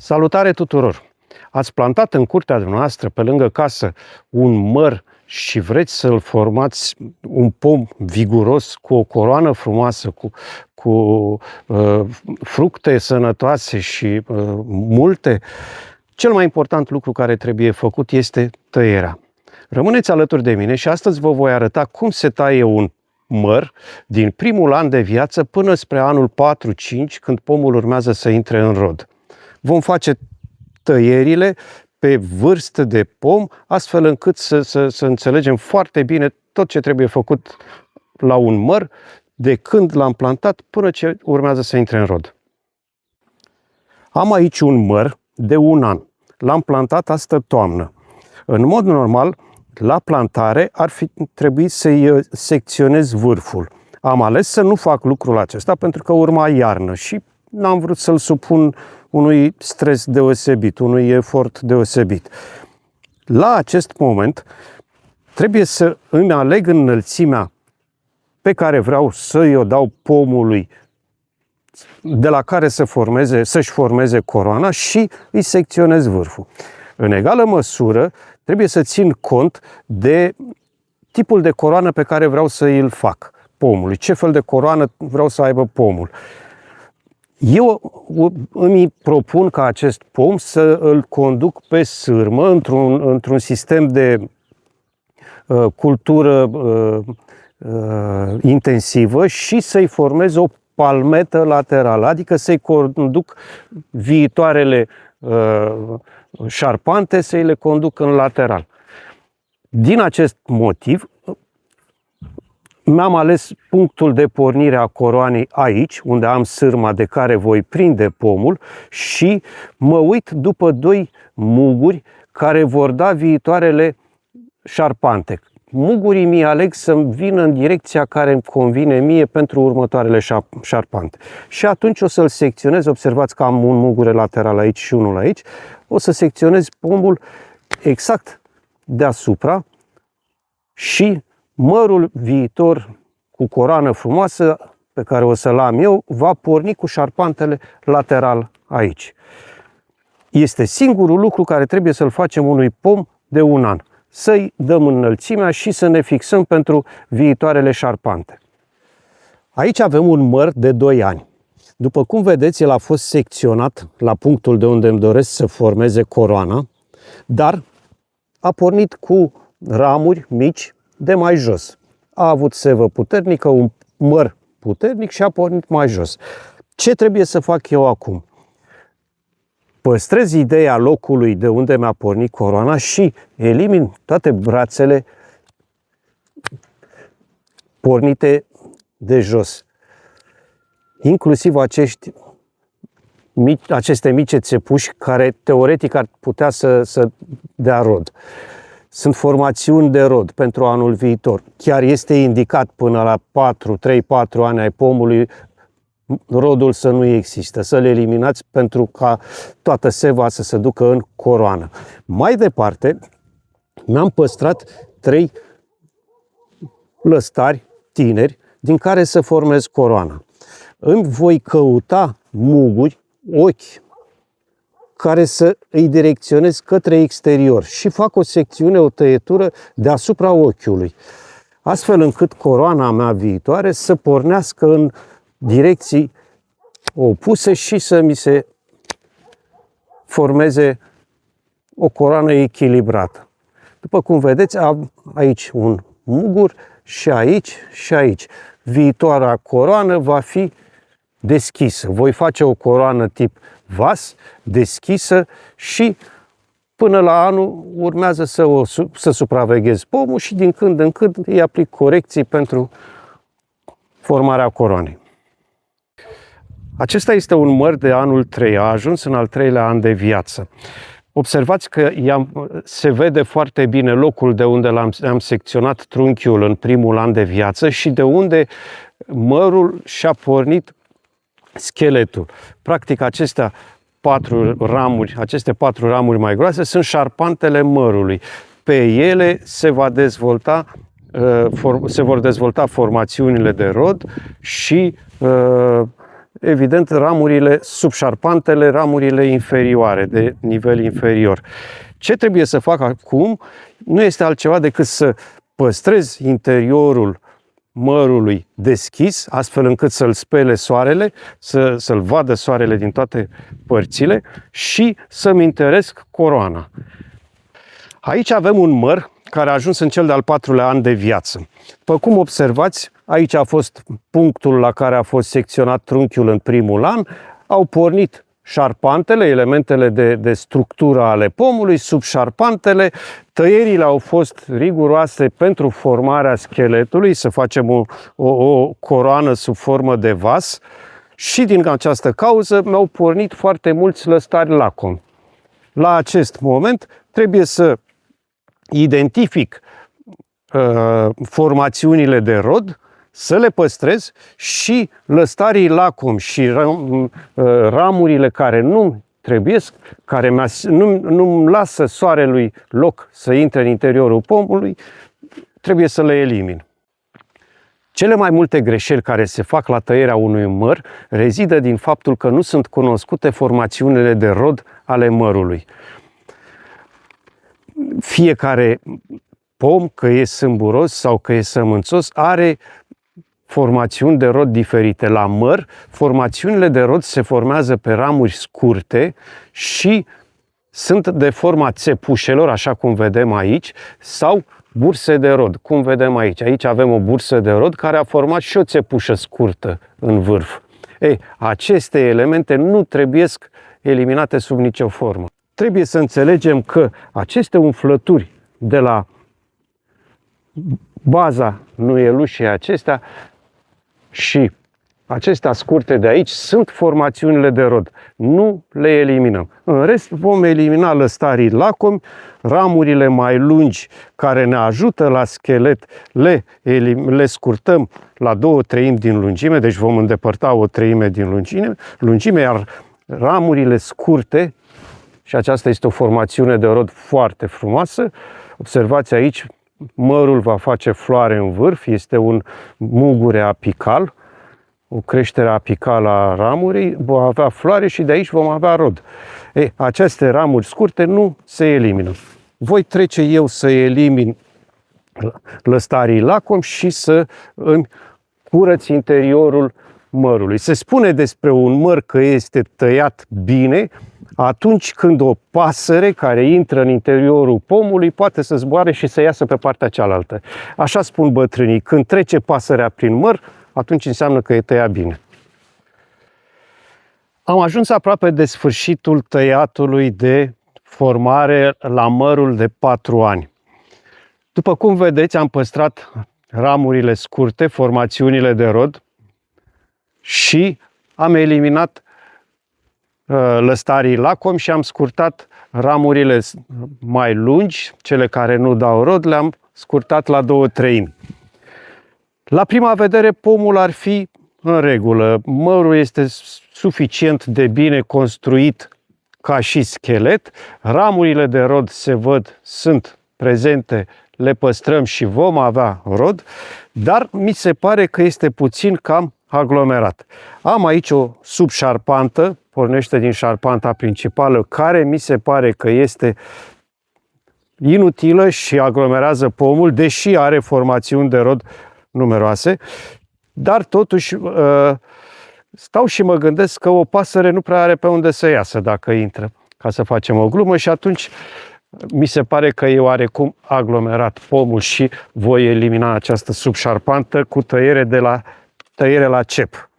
Salutare tuturor! Ați plantat în curtea noastră, pe lângă casă, un măr și vreți să-l formați un pom viguros, cu o coroană frumoasă, cu fructe sănătoase și multe. Cel mai important lucru care trebuie făcut este tăierea. Rămâneți alături de mine și astăzi vă voi arăta cum se taie un măr din primul an de viață până spre anul 4-5, când pomul urmează să intre în rod. Vom face tăierile pe vârstă de pom, astfel încât să înțelegem foarte bine tot ce trebuie făcut la un măr, de când l-am plantat până ce urmează să intre în rod. Am aici un măr de 1 an. L-am plantat astă toamnă. În mod normal, la plantare ar fi trebuit să-i secționez vârful. Am ales să nu fac lucrul acesta pentru că urma iarnă și n-am vrut să-l supun unui stres deosebit, unui efort deosebit. La acest moment trebuie să îmi aleg înălțimea pe care vreau să-i o dau pomului, de la care să-și formeze coroana, și îi secționez vârful. În egală măsură trebuie să țin cont de tipul de coroană pe care vreau să îl fac pomului, ce fel de coroană vreau să aibă pomul. Eu îmi propun ca acest pom să îl conduc pe sârmă, într-un sistem de cultură intensivă și să-i formez o palmetă laterală, adică să-i conduc viitoarele șarpante, să-i le conduc în lateral. Din acest motiv, mi-am ales punctul de pornire a coroanei aici, unde am sârma de care voi prinde pomul, și mă uit după 2 muguri care vor da viitoarele șarpante. Mugurii mi aleg să-mi vină în direcția care îmi convine mie pentru următoarele șarpante. Și atunci o să-l secționez, observați că am un mugure lateral aici și unul aici, o să secționez pomul exact deasupra și mărul viitor cu coroană frumoasă pe care o să-l am eu va porni cu șarpantele lateral aici. Este singurul lucru care trebuie să-l facem unui pom de 1 an. Să-i dăm înălțimea și să ne fixăm pentru viitoarele șarpante. Aici avem un măr de 2 ani. După cum vedeți, el a fost secționat la punctul de unde îmi doresc să formeze coroana, dar a pornit cu ramuri mici de mai jos. A avut sevă puternică, un măr puternic și a pornit mai jos. Ce trebuie să fac eu acum? Păstrez ideea locului de unde mi-a pornit coroana și elimin toate brațele pornite de jos. Inclusiv aceste mici țepuși care teoretic ar putea să dea rod. Sunt formațiuni de rod pentru anul viitor. Chiar este indicat până la 3-4 ani ai pomului rodul să nu există, să-l eliminați pentru ca toată seva să se ducă în coroană. Mai departe, mi-am păstrat 3 lăstari tineri din care să formez coroana. Îmi voi căuta muguri, ochi, care să îi direcționez către exterior și fac o secțiune, o tăietură deasupra ochiului, astfel încât coroana mea viitoare să pornească în direcții opuse și să mi se formeze o coroană echilibrată. După cum vedeți, am aici un mugur și aici și aici. Viitoarea coroană va fi deschisă. Voi face o coroană tip vas, deschisă, și până la anul urmează să supraveghez pomul și din când în când îi aplic corecții pentru formarea coroanei. Acesta este un măr de anul 3, a ajuns în al 3-lea an de viață. Observați că se vede foarte bine locul de unde am secționat trunchiul în primul an de viață și de unde mărul și-a pornit scheletul. Practic, aceste 4 ramuri mai groase sunt șarpantele mărului. Pe ele se vor dezvolta formațiunile de rod și evident, ramurile subșarpantele, ramurile inferioare, de nivel inferior. Ce trebuie să fac acum nu este altceva decât să păstrez interiorul mărului deschis, astfel încât să-l spele soarele, să-l vadă soarele din toate părțile și să-mi întăresc coroana. Aici avem un măr care a ajuns în cel de-al 4-lea an de viață. După cum observați, aici a fost punctul la care a fost secționat trunchiul în primul an, au pornit șarpantele, elementele de structură ale pomului, subșarpantele, tăierile au fost riguroase pentru formarea scheletului, să facem o coroană sub formă de vas și din această cauză mi-au pornit foarte mulți lăstari lacomi. La acest moment trebuie să identific formațiunile de rod, să le păstrez și lăstarii lacomi și ramurile care nu trebuiesc, care nu-mi lasă soarelui loc să intre în interiorul pomului, trebuie să le elimin. Cele mai multe greșeli care se fac la tăierea unui măr rezidă din faptul că nu sunt cunoscute formațiunile de rod ale mărului. Fiecare pom, că e sâmburos sau că e sămânțos, are formațiuni de rod diferite. La măr, formațiunile de rod se formează pe ramuri scurte și sunt de forma țepușelor, așa cum vedem aici, sau burse de rod, cum vedem aici. Aici avem o bursă de rod care a format și o țepușă scurtă în vârf. Aceste elemente nu trebuie eliminate sub nicio formă. Trebuie să înțelegem că aceste umflături de la baza nuielușii acestea și acestea scurte de aici sunt formațiunile de rod. Nu le eliminăm. În rest vom elimina lăstarii lacomi, ramurile mai lungi care ne ajută la schelet le scurtăm la 2/3 din lungime, deci vom îndepărta 1/3 din lungime, iar ramurile scurte, și aceasta este o formațiune de rod foarte frumoasă, observați aici, mărul va face floare în vârf, este un mugure apical, o creștere apicală a ramurii, va avea floare și de aici vom avea rod. Aceste ramuri scurte nu se elimină. Voi trece eu să elimin lăstarii lacomi și să îmi curăț interiorul mărului. Se spune despre un măr că este tăiat bine atunci când o pasăre care intră în interiorul pomului poate să zboare și să iasă pe partea cealaltă. Așa spun bătrânii. Când trece pasărea prin măr, atunci înseamnă că e tăiat bine. Am ajuns aproape de sfârșitul tăiatului de formare la mărul de 4 ani. După cum vedeți, am păstrat ramurile scurte, formațiunile de rod și am eliminat lăstarii lacomi și am scurtat ramurile mai lungi, cele care nu dau rod, le-am scurtat la 2/3. La prima vedere, pomul ar fi în regulă. Mărul este suficient de bine construit ca și schelet. Ramurile de rod se văd, sunt prezente, le păstrăm și vom avea rod, dar mi se pare că este puțin cam aglomerat. Am aici o subșarpantă, pornește din șarpanta principală, care mi se pare că este inutilă și aglomerează pomul, deși are formațiuni de rod numeroase, dar totuși stau și mă gândesc că o pasăre nu prea are pe unde să iasă dacă intră, ca să facem o glumă, și atunci mi se pare că e oarecum aglomerat pomul și voi elimina această subșarpantă cu tăiere la cep.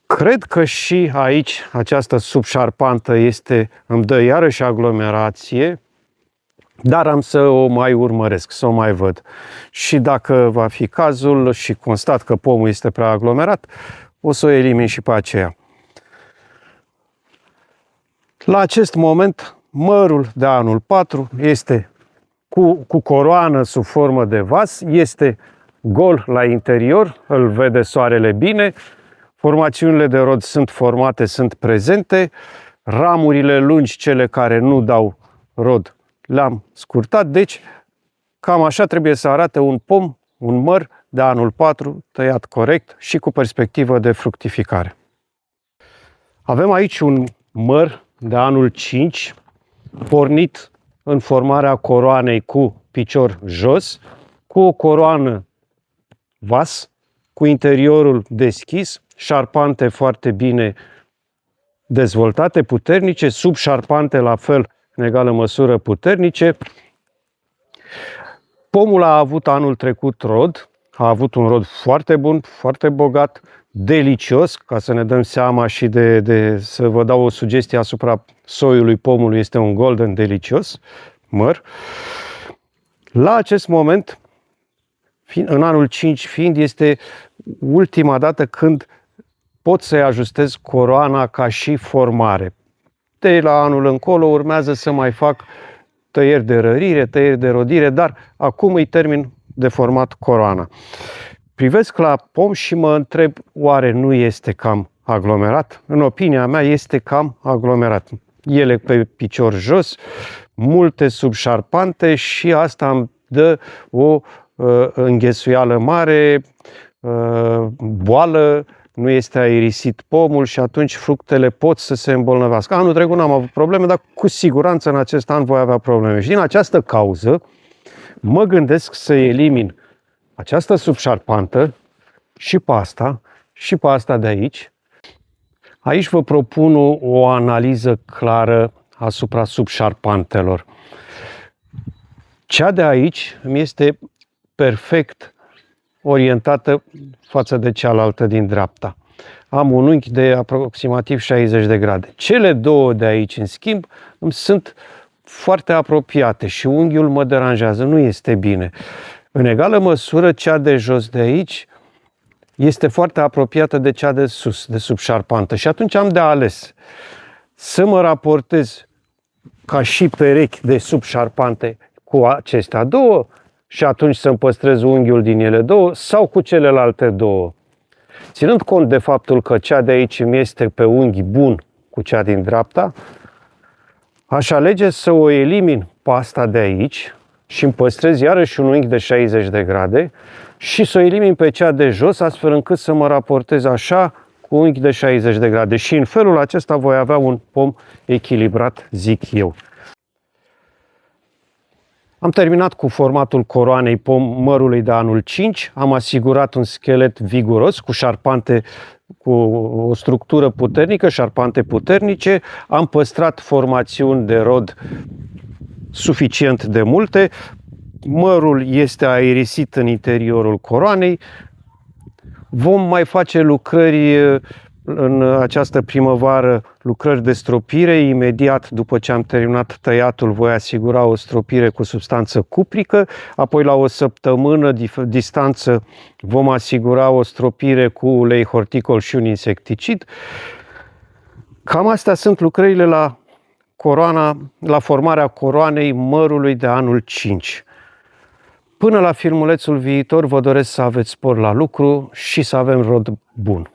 Cred că și aici această subșarpantă îmi dă iarăși aglomerație, dar am să o mai urmăresc, să o mai văd. Și dacă va fi cazul și constat că pomul este prea aglomerat, o să o elimin și pe aceea. La acest moment, mărul de anul 4 este cu coroană sub formă de vas, este gol la interior, îl vede soarele bine, formațiunile de rod sunt formate, sunt prezente, ramurile lungi, cele care nu dau rod, le-am scurtat, deci cam așa trebuie să arate un pom, un măr de anul 4, tăiat corect și cu perspectivă de fructificare. Avem aici un măr de anul 5, pornit în formarea coroanei cu picior jos, cu o coroană vas, cu interiorul deschis, șarpante foarte bine dezvoltate, puternice, subșarpante la fel, în egală măsură puternice. Pomul a avut anul trecut rod, a avut un rod foarte bun, foarte bogat, delicios, ca să ne dăm seama și să vă dau o sugestie asupra soiului pomului, este un golden delicios, măr. La acest moment, în anul 5 fiind, este ultima dată când pot să-i ajustez coroana ca și formare. De la anul încolo urmează să mai fac tăieri de rărire, tăieri de rodire, dar acum îi termin de format coroana. Privesc la pom și mă întreb, oare nu este cam aglomerat? În opinia mea este cam aglomerat. Ele pe picior jos, multe subșarpante și asta îmi dă o înghesuială mare, boală, nu este aerisit pomul și atunci fructele pot să se îmbolnăvească. Anul trecut n-am avut probleme, dar cu siguranță în acest an voi avea probleme. Și din această cauză mă gândesc să elimin această subșarpantă și pe asta de aici. Aici vă propun o analiză clară asupra subșarpantelor. Cea de aici îmi este perfect orientată față de cealaltă din dreapta. Am un unghi de aproximativ 60 de grade. Cele două de aici, în schimb, îmi sunt foarte apropiate și unghiul mă deranjează, nu este bine. În egală măsură, cea de jos de aici este foarte apropiată de cea de sus, de subșarpantă. Și atunci am de ales să mă raportez ca și perechi de subșarpante cu acestea două și atunci să-mi păstrez unghiul din ele două sau cu celelalte două. Ținând cont de faptul că cea de aici îmi este pe unghi bun cu cea din dreapta, aș alege să o elimin pe asta de aici și îmi păstrez iarăși un unghi de 60 de grade și să o elimin pe cea de jos, astfel încât să mă raportez așa cu unghi de 60 de grade. Și în felul acesta voi avea un pom echilibrat, zic eu. Am terminat cu formatul coroanei mărului de anul 5, am asigurat un schelet viguros cu șarpante, cu o structură puternică, șarpante puternice, am păstrat formațiuni de rod suficient de multe, mărul este aerisit în interiorul coroanei, vom mai face lucrări în această primăvară, lucrări de stropire. Imediat după ce am terminat tăiatul voi asigura o stropire cu substanță cuprică, apoi la o săptămână distanță vom asigura o stropire cu ulei horticol și un insecticid. Cam astea sunt lucrările la formarea coroanei mărului de anul 5. Până la filmulețul viitor vă doresc să aveți spor la lucru și să avem rod bun.